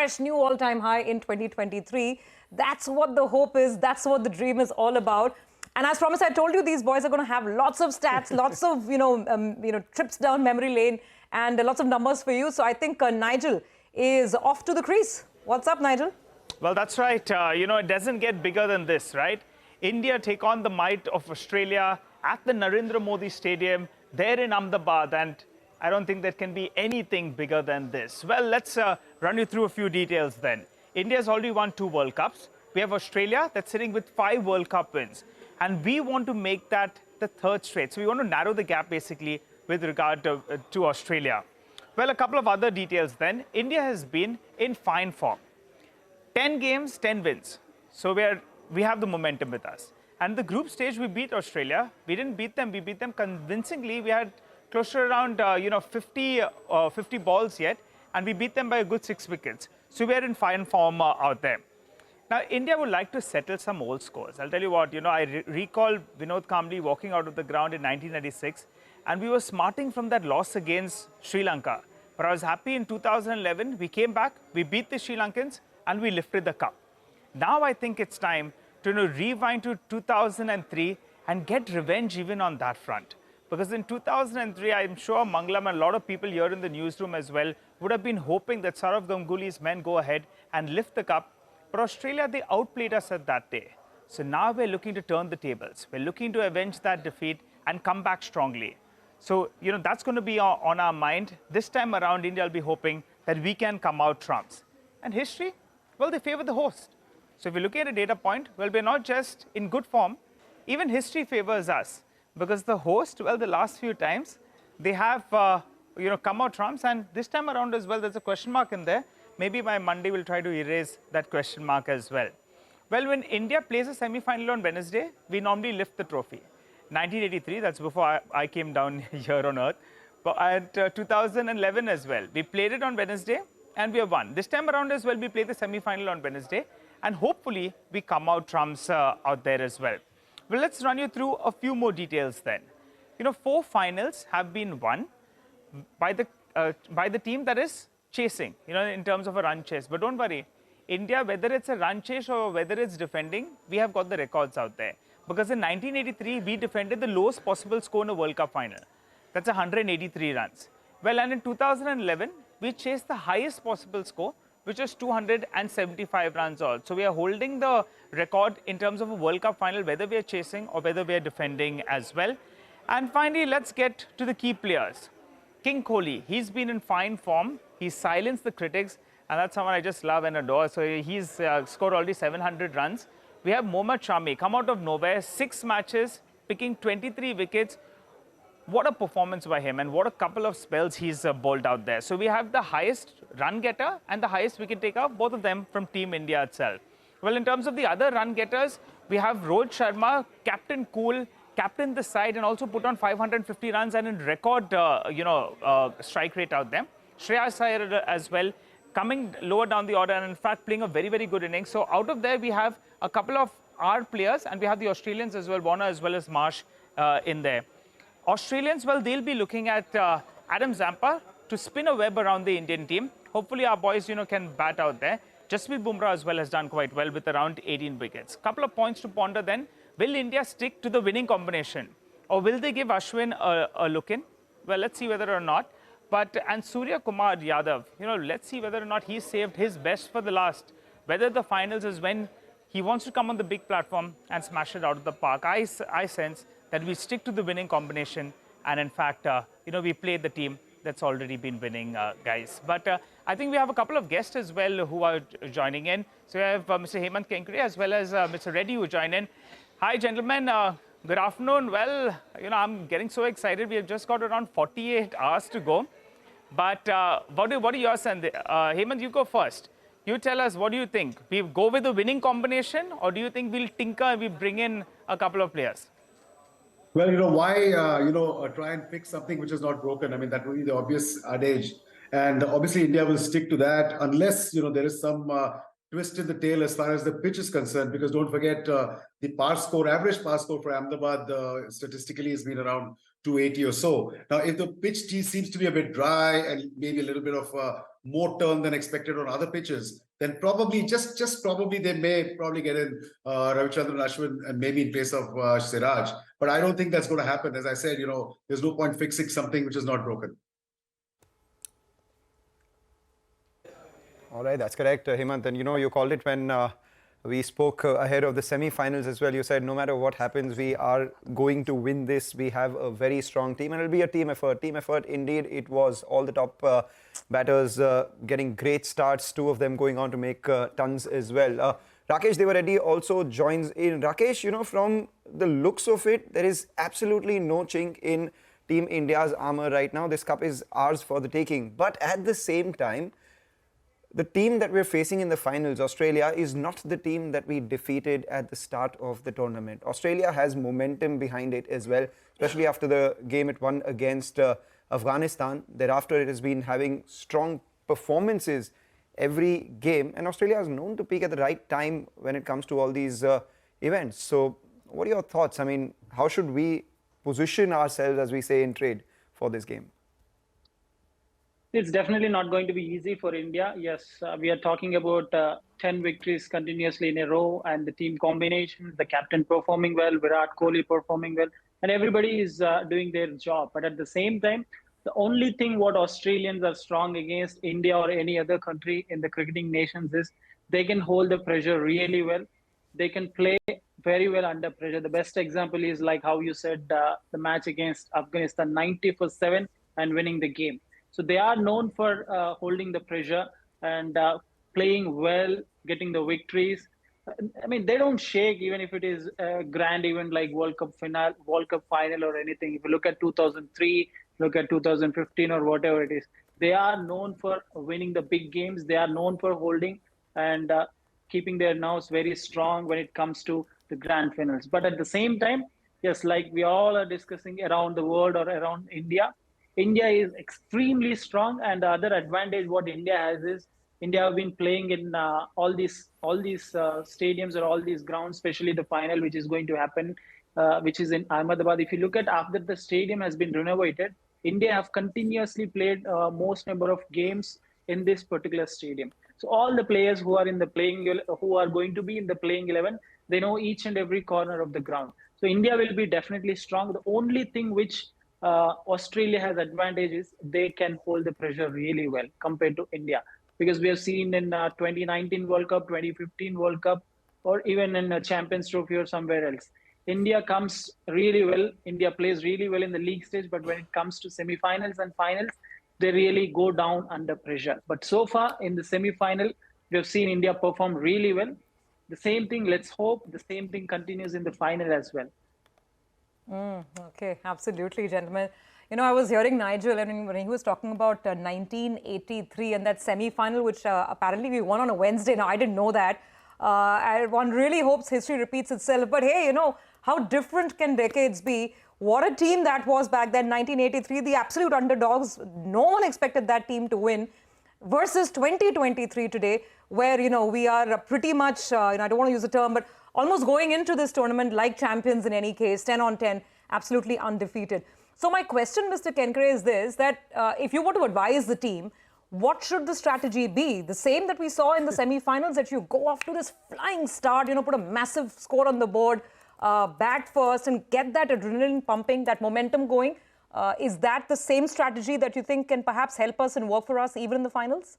fresh new all-time high in 2023. That's what the hope is. That's what the dream is all about. And as promised, I told you these boys are going to have lots of stats, lots of trips down memory lane, and lots of numbers for you. So I think Nigel is off to the crease. What's up, Nigel? Well, that's right. It doesn't get bigger than this, right? India take on the might of Australia at the Narendra Modi Stadium there in Ahmedabad, and I don't think there can be anything bigger than this. Well, let's run you through a few details then. India's already won 2 World Cups. We have Australia that's sitting with 5 World Cup wins, and we want to make that the 3rd straight. So we want to narrow the gap basically with regard to Australia. Well, a couple of other details then. India has been in fine form. 10 games, 10 wins. So we have the momentum with us. And the group stage, we beat Australia. We didn't beat them. We beat them convincingly. We had close to around 50 balls yet, and we beat them by a good 6 wickets. So we are in fine form out there. Now, India would like to settle some old scores. I'll tell you what, I recall Vinod Kambli walking out of the ground in 1996, and we were smarting from that loss against Sri Lanka. But I was happy in 2011. We came back, we beat the Sri Lankans, and we lifted the cup. Now I think it's time to rewind to 2003 and get revenge even on that front. Because in 2003, I'm sure Mangalam and a lot of people here in the newsroom as well would have been hoping that Saurav Ganguly's men go ahead and lift the cup. But Australia, they outplayed us at that day. So now we're looking to turn the tables. We're looking to avenge that defeat and come back strongly. So, that's going to be on our mind. This time around, India will be hoping that we can come out trumps. And history? Well, they favor the host. So if you look at a data point, well, we're not just in good form. Even history favors us. Because the host, well, the last few times, they have, come out trumps. And this time around as well, there's a question mark in there. Maybe by Monday, we'll try to erase that question mark as well. Well, when India plays a semi-final on Wednesday, we normally lift the trophy. 1983, that's before I came down here on earth. But at 2011 as well, we played it on Wednesday and we have won. This time around as well, we play the semi-final on Wednesday. And hopefully, we come out trumps out there as well. Well, let's run you through a few more details then. 4 finals have been won by the team that is chasing, in terms of a run chase. But don't worry, India, whether it's a run chase or whether it's defending, we have got the records out there. Because in 1983, we defended the lowest possible score in a World Cup final. That's 183 runs. Well, and in 2011, we chased the highest possible score, which is 275 runs all. So we are holding the record in terms of a World Cup final, whether we are chasing or whether we are defending as well. And finally, let's get to the key players. King Kohli, he's been in fine form. He's silenced the critics, and that's someone I just love and adore. So he's scored already 700 runs. We have Mohammad Shami, come out of nowhere, 6 matches, picking 23 wickets. What a performance by him, and what a couple of spells he's bowled out there. So we have the highest run getter and the highest wicket taker, both of them from Team India itself. Well, in terms of the other run getters, we have Rohit Sharma, captain cool, captain the side, and also put on 550 runs and in record, strike rate out there. Shreyas Iyer as well, coming lower down the order and in fact playing a very, very good innings. So out of there, we have a couple of our players, and we have the Australians as well, Warner as well as Marsh in there. Australians, well, they'll be looking at Adam Zampa to spin a web around the Indian team. Hopefully, our boys, can bat out there. Jasprit Bumrah as well has done quite well with around 18 wickets. Couple of points to ponder then. Will India stick to the winning combination? Or will they give Ashwin a look in? Well, let's see whether or not. And Surya Kumar Yadav, let's see whether or not he saved his best for the last. Whether the finals is when he wants to come on the big platform and smash it out of the park. I sense that we stick to the winning combination. And in fact, we play the team that's already been winning, guys. But I think we have a couple of guests as well who are joining in. So we have Mr. Hemant Kenkre as well as Mr. Reddy who join in. Hi, gentlemen. Good afternoon. Well, I'm getting so excited. We have just got around 48 hours to go. But what are your sense? Hemant, you go first. You tell us, what do you think? We go with the winning combination, or do you think we'll tinker and we bring in a couple of players? Well, why, try and fix something which is not broken? I mean, that would be the obvious adage. And obviously, India will stick to that unless, there is some twist in the tail as far as the pitch is concerned. Because don't forget, the average par score for Ahmedabad statistically has been around 280 or so. Now, if the pitch seems to be a bit dry and maybe a little bit of more turn than expected on other pitches, then probably just probably they may probably get in Ravichandran Ashwin and maybe in place of Siraj. But I don't think that's going to happen. As I said, there's no point fixing something which is not broken. All right, that's correct, Hemant. And you called it when we spoke ahead of the semi-finals as well. You said no matter what happens, we are going to win this. We have a very strong team, and it'll be a team effort. Team effort, indeed, it was. All the top batters getting great starts. 2 of them going on to make tons as well. Rakesh, Deva, Reddy also joins in. Rakesh, from the looks of it, there is absolutely no chink in Team India's armour right now. This cup is ours for the taking. But at the same time, the team that we're facing in the finals, Australia, is not the team that we defeated at the start of the tournament. Australia has momentum behind it as well, especially after the game it won against Afghanistan. Thereafter, it has been having strong performances every game. And Australia is known to peak at the right time when it comes to all these events. So what are your thoughts? I mean, how should we position ourselves, as we say in trade, for this game? It's definitely not going to be easy for India. Yes, we are talking about 10 victories continuously in a row, and the team combinations, the captain performing well, Virat Kohli performing well, and everybody is doing their job. But at the same time, the only thing what Australians are strong against India or any other country in the cricketing nations is they can hold the pressure really well. They can play very well under pressure. The best example is like how you said the match against Afghanistan, 90 for 7 and winning the game. So they are known for holding the pressure and playing well, getting the victories. I mean, they don't shake even if it is a grand event like World Cup final or anything. If you look at 2003, look at 2015 or whatever it is, they are known for winning the big games. They are known for holding and keeping their nerves very strong when it comes to the grand finals. But at the same time, yes, like we all are discussing around the world or around India, India is extremely strong, and the other advantage what India has is India have been playing in all these stadiums or all these grounds, especially the final, which is going to happen, which is in Ahmedabad. If you look at after the stadium has been renovated, India have continuously played most number of games in this particular stadium. So all the players who are going to be in the playing 11, they know each and every corner of the ground. So India will be definitely strong. The only thing which Australia has advantage is they can hold the pressure really well compared to India, because we have seen in 2019 World Cup, 2015 World Cup, or even in a Champions Trophy or somewhere else, India comes really well. India plays really well in the league stage, but when it comes to semi-finals and finals, they really go down under pressure. But so far in the semi-final, we have seen India perform really well. The same thing, let's hope the same thing continues in the final as well. Okay, absolutely, gentlemen. I was hearing Nigel, and when he was talking about 1983 and that semi-final, which apparently we won on a Wednesday. Now, I didn't know that. One really hopes history repeats itself. But hey, how different can decades be? What a team that was back then, 1983, the absolute underdogs. No one expected that team to win. Versus 2023 today, where, we are pretty much, I don't want to use the term, but almost going into this tournament like champions in any case, 10 on 10, absolutely undefeated. So my question, Mr. Kenkre, is this, that if you were to advise the team, what should the strategy be? The same that we saw in the semi-finals, that you go off to this flying start, put a massive score on the board, bat first and get that adrenaline pumping, that momentum going. Is that the same strategy that you think can perhaps help us and work for us even in the finals?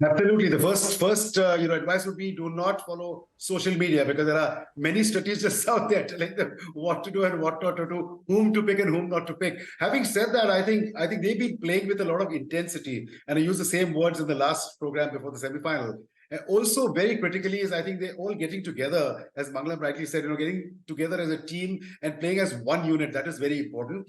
Absolutely. The first advice would be do not follow social media, because there are many strategists out there telling them what to do and what not to do, whom to pick and whom not to pick. Having said that, I think they've been playing with a lot of intensity, and I use the same words in the last program before the semi-final. And also, very critically, is I think they're all getting together, as Mangalam rightly said, getting together as a team and playing as one unit. That is very important.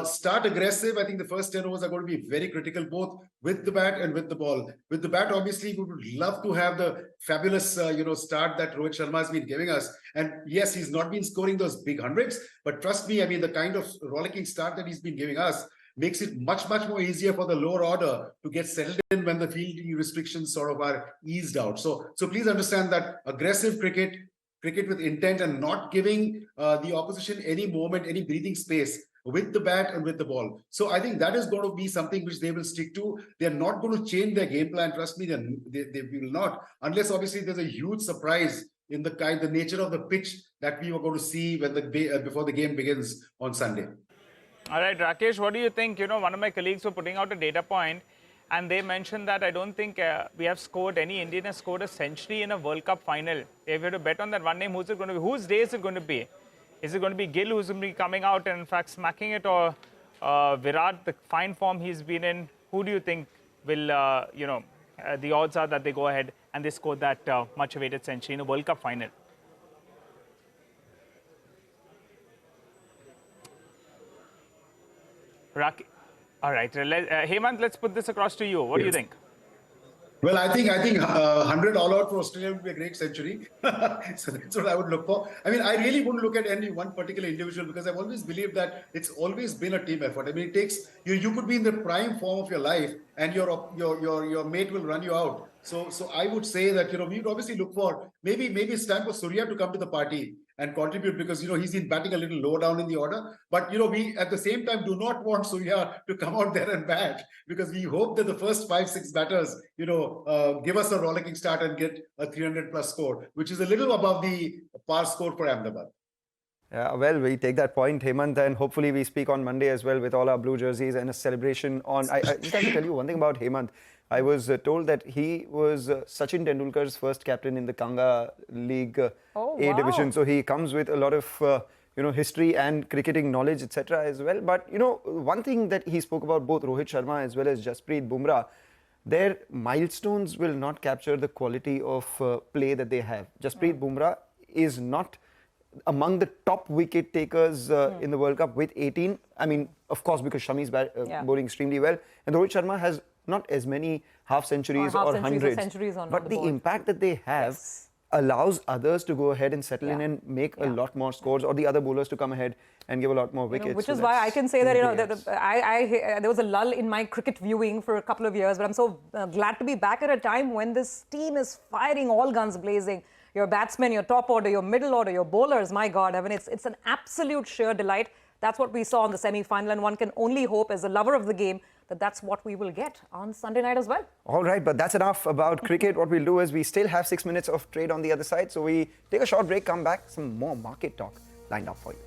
Start aggressive. I think the first 10 overs are going to be very critical, both with the bat and with the ball. With the bat, obviously, we would love to have the fabulous, start that Rohit Sharma has been giving us. And yes, he's not been scoring those big hundreds, but trust me, I mean, the kind of rollicking start that he's been giving us makes it much more easier for the lower order to get settled in when the fielding restrictions sort of are eased out. So please understand that aggressive cricket with intent, and not giving the opposition any moment, any breathing space with the bat and with the ball. So I think that is going to be something which they will stick to. They're not going to change their game plan. Trust me, they will not, unless obviously there's a huge surprise in the nature of the pitch that we were going to see when before the game begins on Sunday. All right, Rakesh, what do you think? You know, one of my colleagues were putting out a data point, and they mentioned that I don't think Indian has scored a century in a World Cup final. If you had to bet on that one name, who's it going to be? Whose day is it going to be? Is it going to be Gill who's going to be coming out and in fact smacking it, or Virat, the fine form he's been in? Who do you think will, the odds are that they go ahead and they score that much awaited century in a World Cup final? All right, Hemant, let's put this across to you. What do you think? Well, I think 100 all out for Australia would be a great century. So that's what I would look for. I mean, I really wouldn't look at any one particular individual, because I've always believed that it's always been a team effort. I mean, it takes you could be in the prime form of your life, and your mate will run you out. So I would say that we'd obviously look for maybe it's time for Surya to come to the party and contribute, because he's been batting a little low down in the order. But we at the same time do not want Surya to come out there and bat, because we hope that the first 5-6 batters give us a rollicking start and get a 300+ score, which is a little above the par score for Ahmedabad. Yeah, well, we take that point, Hemant, and hopefully we speak on Monday as well with all our blue jerseys and a celebration on. I just have to tell you one thing about Hemant. I was told that he was Sachin Tendulkar's first captain in the Kanga League A division. So he comes with a lot of history and cricketing knowledge, etc. as well. But one thing that he spoke about, both Rohit Sharma as well as Jasprit Bumrah, their milestones will not capture the quality of play that they have. Jasprit Bumrah is not among the top wicket takers in the World Cup with 18. I mean, of course, because Shami's bowling extremely well. And Rohit Sharma has not as many half centuries or hundreds. But the impact that they have allows others to go ahead and settle in and make a lot more scores, or the other bowlers to come ahead and give a lot more wickets. Which is why I can say that there was a lull in my cricket viewing for a couple of years, but I'm so glad to be back at a time when this team is firing all guns blazing. Your batsmen, your top order, your middle order, your bowlers, my God, I mean, it's an absolute sheer delight. That's what we saw in the semi-final, and one can only hope, as a lover of the game, that that's what we will get on Sunday night as well. All right, but that's enough about cricket. What we'll do is we still have 6 minutes of trade on the other side. So we take a short break, come back, some more market talk lined up for you.